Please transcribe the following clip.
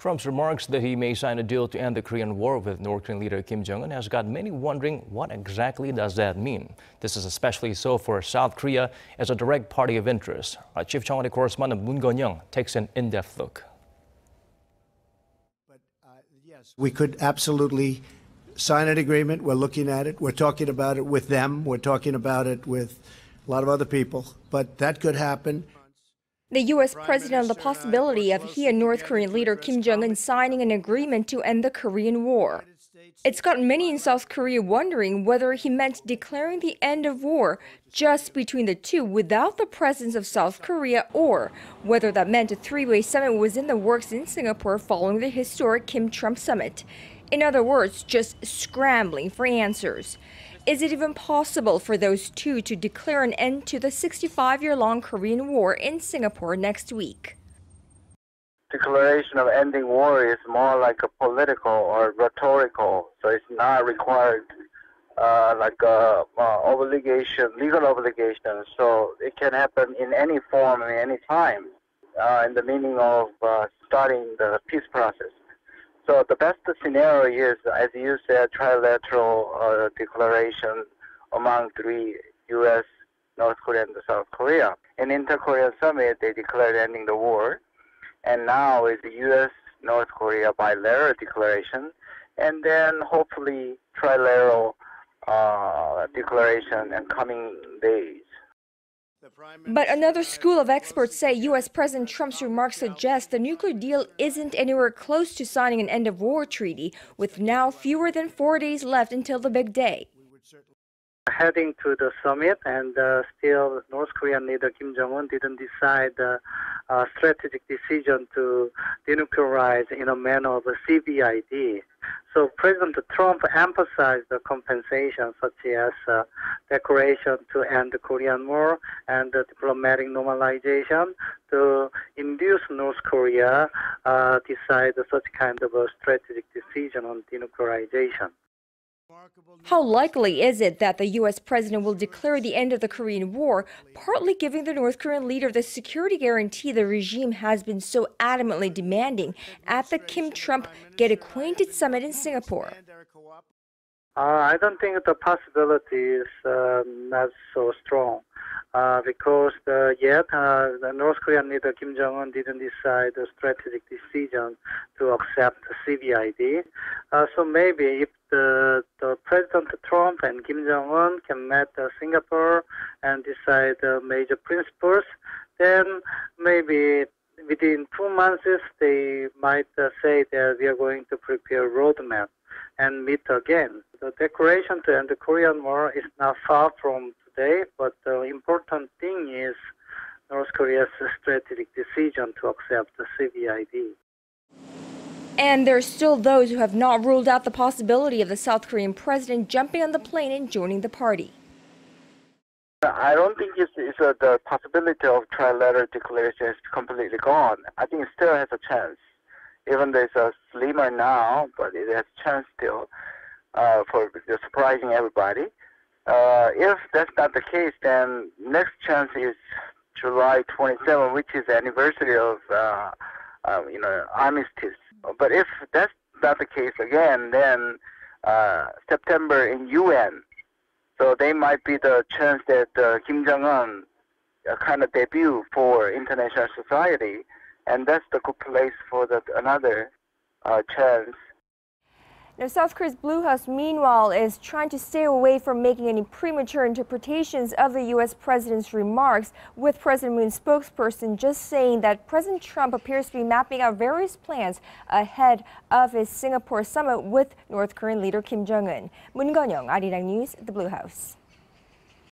Trump's remarks that he may sign a deal to end the Korean War with North Korean leader Kim Jong-un has got many wondering what exactly does that mean. This is especially so for South Korea as a direct party of interest. Our Chief Cheong correspondent Moon Gon-young takes an in-depth look. Yes, we could absolutely sign an agreement. We're looking at it. We're talking about it with them. We're talking about it with a lot of other people. But that could happen. The U.S. president on the possibility of he and North Korean leader Kim Jong-un signing an agreement to end the Korean War. It's got many in South Korea wondering whether he meant declaring the end of war just between the two without the presence of South Korea, or whether that meant a three-way summit was in the works in Singapore following the historic Kim-Trump summit. In other words, just scrambling for answers. Is it even possible for those two to declare an end to the 65-year-long Korean War in Singapore next week? Declaration of ending war is more like a political or rhetorical, so it's not required like a obligation, legal obligation. So it can happen in any form, at any time, in the meaning of starting the peace process. So the best scenario is, as you said, trilateral declaration among three, U.S., North Korea, and South Korea. In Inter-Korean Summit, they declared ending the war. And now it's the U.S., North Korea bilateral declaration. And then hopefully trilateral declaration in coming days. But another school of experts say U.S. President Trump's remarks suggest the nuclear deal isn't anywhere close to signing an end-of-war treaty, with now fewer than 4 days left until the big day. Heading to the summit, and still North Korean leader Kim Jong-un didn't decide a strategic decision to denuclearize in a manner of a CVID. So President Trump emphasized the compensation, such as declaration to end the Korean War and the diplomatic normalization, to induce North Korea decide such kind of a strategic decision on denuclearization. How likely is it that the U.S. president will declare the end of the Korean War, partly giving the North Korean leader the security guarantee the regime has been so adamantly demanding at the Kim-Trump Get Acquainted summit in Singapore? I don't think the possibility is not so strong because yet the North Korean leader Kim Jong-un didn't decide a strategic decision to accept the CVID. So maybe if the President Trump and Kim Jong-un can meet Singapore and decide major principles, then maybe within 2 months they might say that we are going to prepare a roadmap and meet again. The declaration to end the Korean War is not far from today, but the important thing is North Korea's strategic decision to accept the CVID. And there are still those who have not ruled out the possibility of the South Korean president jumping on the plane and joining the party. I don't think the possibility of trilateral declaration is completely gone. I think it still has a chance. Even though it's slimmer now, but it has a chance still for surprising everybody. If that's not the case, then next chance is July 27, which is the anniversary of armistice. But if that's not the case again, then September in UN. So they might be the chance that Kim Jong-un kind of debut for international society, and that's the good place for another chance. Now, South Korea's Blue House, meanwhile, is trying to stay away from making any premature interpretations of the U.S. president's remarks, with President Moon's spokesperson just saying that President Trump appears to be mapping out various plans ahead of his Singapore summit with North Korean leader Kim Jong-un. Moon Gon-young, Arirang News, The Blue House.